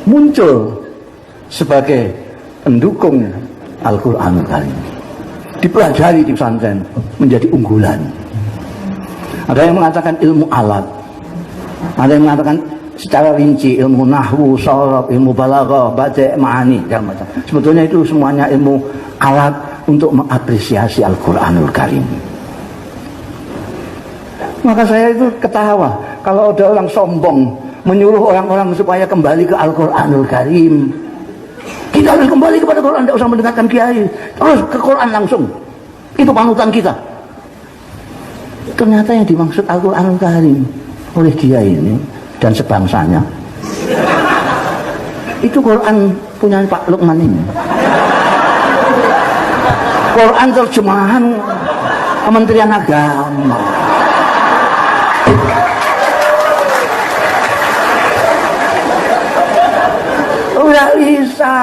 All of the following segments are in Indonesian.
muncul sebagai pendukung Al-Quranul Karim, dipelajari di pesantren menjadi unggulan. Ada yang mengatakan ilmu alat, ada yang mengatakan secara rinci ilmu nahwu, sharaf, ilmu balaghah, badi', ma'ani, macam. Sebetulnya itu semuanya ilmu alat untuk mengapresiasi Al-Quranul Karim. Maka saya itu ketawa kalau ada orang sombong menyuruh orang-orang supaya kembali ke Al-Quranul Karim. Kita harus kembali kepada Quran, tidak usah mendengarkan kiai, terus ke Quran langsung. Itu panutan kita. Ternyata yang dimaksud Al-Quranul Karim oleh dia ini dan sebangsanya itu Quran punya Pak Lukman ini. Quran terjemahan Kementerian Agama. Tidak bisa.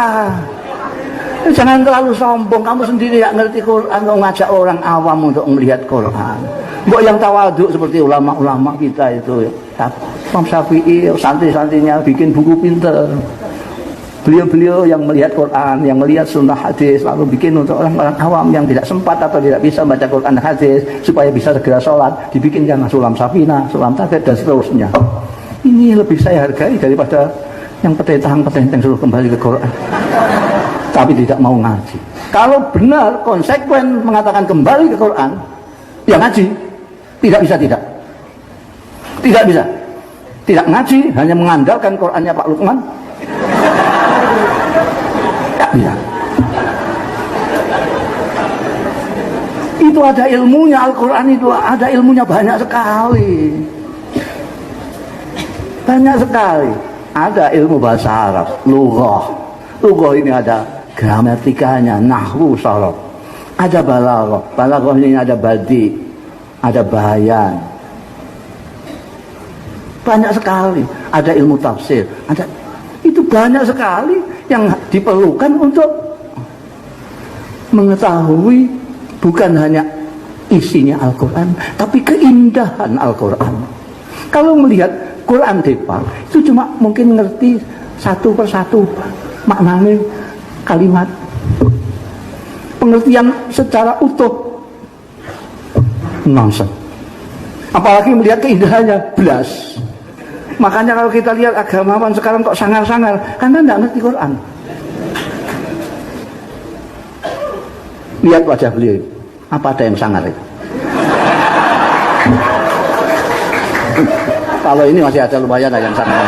Jangan terlalu sombong. Kamu sendiri tidak ngerti Quran, mau ngajak orang awam untuk melihat Quran. Mbok yang tawaduk seperti ulama-ulama kita itu, Imam Syafi'i, santri-santrinya bikin buku pinter. Beliau-beliau yang melihat Quran, yang melihat sunnah hadis, lalu bikin untuk orang-orang awam yang tidak sempat atau tidak bisa baca Quran dan hadis supaya bisa segera sholat, dibikinkan sulam safina, sulam taget dan seterusnya. Ini lebih saya hargai daripada yang petentang-petentang suruh kembali ke Quran tapi tidak mau ngaji. Kalau benar konsekuen mengatakan kembali ke Quran, ya ngaji. Tidak bisa tidak bisa. Tidak ngaji, hanya mengandalkan Qurannya Pak Lukman. Tidak bisa. Itu ada ilmunya, Al-Quran itu ada ilmunya banyak sekali. Banyak sekali. Ada ilmu bahasa Arab, lughah. Lughah ini ada gramatikanya, nahwu, sharaf. Ada balaghah. Balaghah ini ada badi, ada bayan. Banyak sekali. Ada ilmu tafsir, ada. Itu banyak sekali yang diperlukan untuk mengetahui bukan hanya isinya Al-Quran, tapi keindahan Al-Quran. Kalau melihat Quran Depa itu cuma mungkin ngerti satu persatu maknanya kalimat, pengertian secara utuh nonsen. Apalagi melihat keindahannya belas. Makanya kalau kita lihat agamawan sekarang kok sangar-sangar karena tidak ngerti Quran. Lihat wajah beliau, apa ada yang sangar itu? Kalau ini masih ada lumayan yang sangar.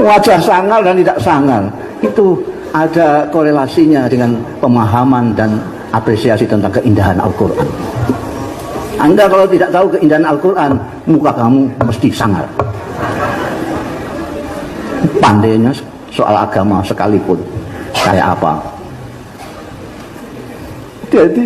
Wajah sangar dan tidak sangar itu ada korelasinya dengan pemahaman dan apresiasi tentang keindahan Al-Quran. Anda kalau tidak tahu keindahan Al-Quran, muka kamu mesti sangar. Pandainya soal agama sekalipun kayak apa. Jadi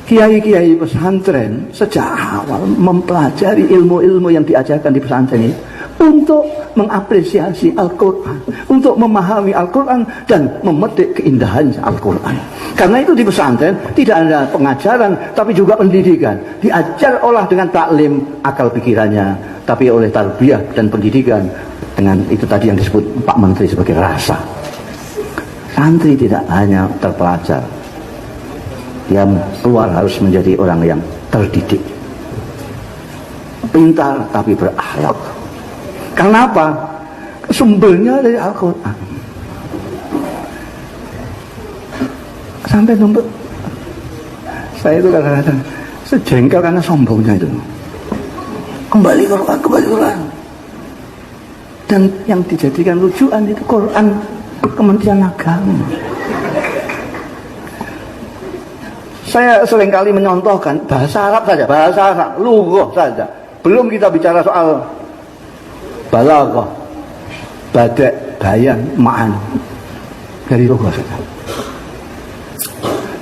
kiai-kiai pesantren sejak awal mempelajari ilmu-ilmu yang diajarkan di pesantren ini untuk mengapresiasi Al-Quran, untuk memahami Al-Quran dan memetik keindahan Al-Quran. Karena itu di pesantren tidak ada pengajaran tapi juga pendidikan. Diajar olah dengan taklim akal pikirannya, tapi oleh tarbiyah dan pendidikan dengan itu tadi yang disebut Pak Menteri sebagai rasa. Santri tidak hanya terpelajar, dia keluar harus menjadi orang yang terdidik, pintar tapi berakhlak. Kenapa? Sumbernya dari Al-Quran. Sampai numpuk saya itu kadang-kadang sejengkel karena sombongnya itu. Kembali ke Quran. Dan yang dijadikan rujukan itu Quran Kementerian Agama. Saya seringkali menyontohkan bahasa Arab saja, bahasa Arab, lughah saja. Belum kita bicara soal balaghah, badi', bayan, ma'an. Dari lughah saja.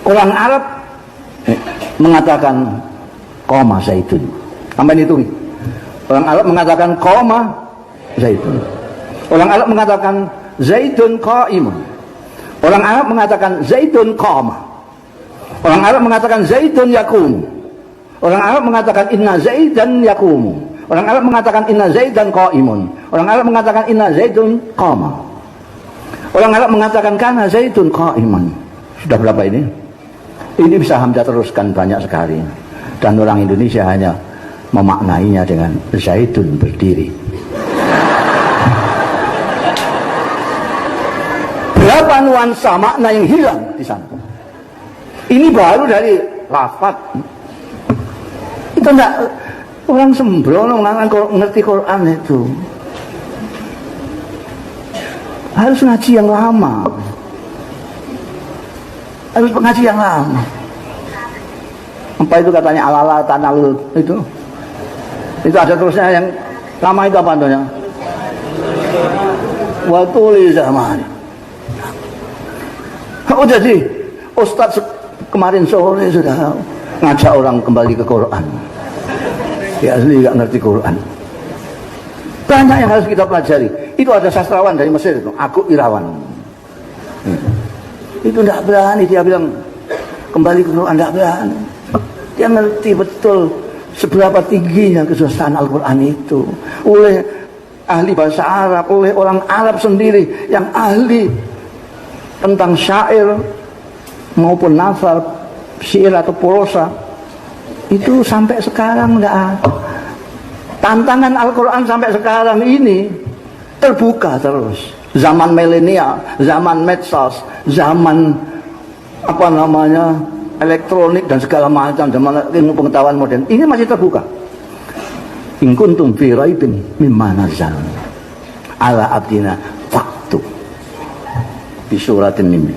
Orang Arab mengatakan qoma zaitun. Sampai itu. Orang Arab mengatakan qoma zaitun. Orang Arab mengatakan zaitun qa'imun. Orang Arab mengatakan zaitun qama. Orang Arab mengatakan Zaidun yakum. Orang Arab mengatakan inna Zaidan yakumu. Orang Arab mengatakan inna Zaidan qaimun. Orang Arab mengatakan inna Zaidun qama. Orang Arab mengatakan kana Zaidun qaiman. Sudah berapa ini? Ini bisa Hamzah teruskan banyak sekali. Dan orang Indonesia hanya memaknainya dengan Zaidun berdiri. Berapa nuansa makna yang hilang di sana? Ini baru dari lafaz. Itu enggak orang sembrono ngerti Quran itu. Harus ngaji yang lama. Harus ngaji yang lama. Apa itu katanya alala tanalul itu? Itu ada terusnya yang lama itu apa namanya? Wa tuli zaman. Oh jadi Ustadz kemarin sore sudah ngajak orang kembali ke Quran. Ya asli nggak ngerti Quran. Banyak yang harus kita pelajari. Itu ada sastrawan dari Mesir itu, Aku Irawan. Itu tidak berani dia bilang kembali ke Quran, tidak berani. Dia ngerti betul seberapa tingginya kesusahan Al-Quran itu. Oleh ahli bahasa Arab, oleh orang Arab sendiri yang ahli tentang syair maupun nafal, syair atau prosa, itu sampai sekarang tidak ada. Tantangan Al-Quran sampai sekarang ini terbuka terus. Zaman milenial, zaman medsos, zaman apa namanya elektronik dan segala macam, zaman ilmu pengetahuan modern, ini masih terbuka. In kuntum fi raibin mimma nazzalna ala abdina faktu di suratin mimmin.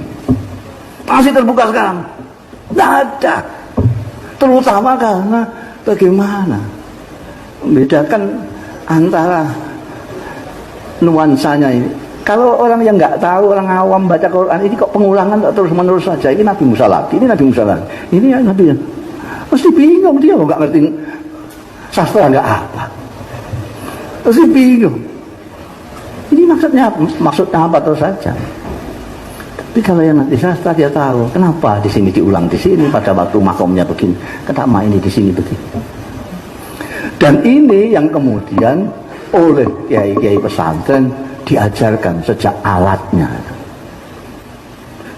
Masih terbuka sekarang. Tidak ada. Terutama karena bagaimana membedakan antara nuansanya ini. Kalau orang yang nggak tahu, orang awam baca Quran ini kok pengulangan terus menerus saja. Ini Nabi Musa lagi, ini Nabi Musa lagi, ini ya Nabi. Mesti bingung dia nggak ngerti sastra nggak apa. Mesti bingung. Ini maksudnya apa terus saja. Tapi kalau yang nanti sastra dia tahu kenapa di sini diulang di sini pada waktu makomnya begini, kenapa ini di sini begini. Dan ini yang kemudian oleh kiai-kiai pesantren diajarkan sejak alatnya.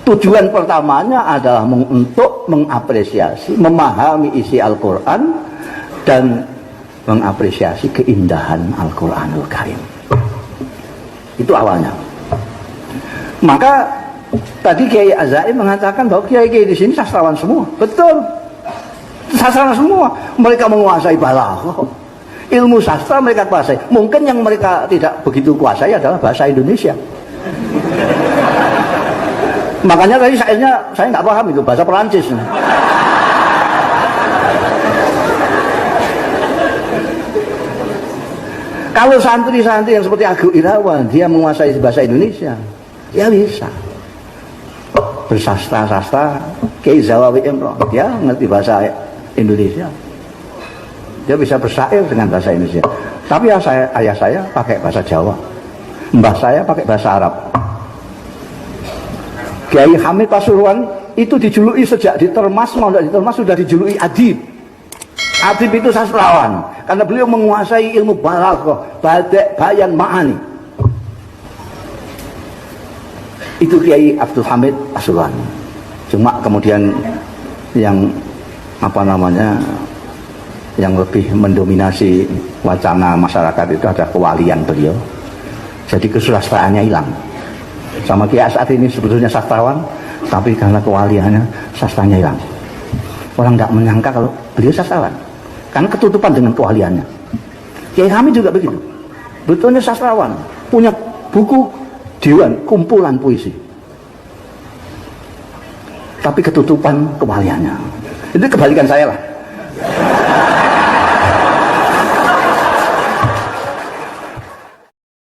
Tujuan pertamanya adalah untuk mengapresiasi, memahami isi Al-Quran dan mengapresiasi keindahan Al-Quranul Karim. Itu awalnya. Maka tadi Kiai Azaim mengatakan bahwa kiai-kiai di sini sastrawan semua. Betul. Sastrawan semua. Mereka menguasai balaghah. Ilmu sastra mereka kuasai. Mungkin yang mereka tidak begitu kuasai adalah bahasa Indonesia. Makanya tadi saya nggak paham itu bahasa Perancis. Kalau santri-santri yang seperti Aku Irawan dia menguasai bahasa Indonesia, ya bisa bersastra-sastra. Kiai Zawawi Imron dia ngerti bahasa Indonesia. Dia bisa bersair dengan bahasa Indonesia. Tapi ayah saya pakai bahasa Jawa. Mbah saya pakai bahasa Arab. Kiai Hamid Pasuruan itu dijuluki sejak ditermas, mau tidak ditermas sudah dijuluki adib. Adib itu sastrawan. Karena beliau menguasai ilmu balaghah, badi', bayan, ma'ani. Itu Kiai Abdul Hamid Pasuruan. Cuma kemudian yang apa namanya yang lebih mendominasi wacana masyarakat itu ada kewalian beliau. Jadi kesusastraannya hilang. Sama Kiai As'ad ini sebetulnya sastrawan, tapi karena kewaliannya sastranya hilang. Orang nggak menyangka kalau beliau sastrawan, karena ketutupan dengan kewaliannya. Kiai Hamid juga begitu. Betulnya sastrawan, punya buku dewan, kumpulan puisi. Tapi ketutupan kewaliannya. Itu kebalikan saya lah.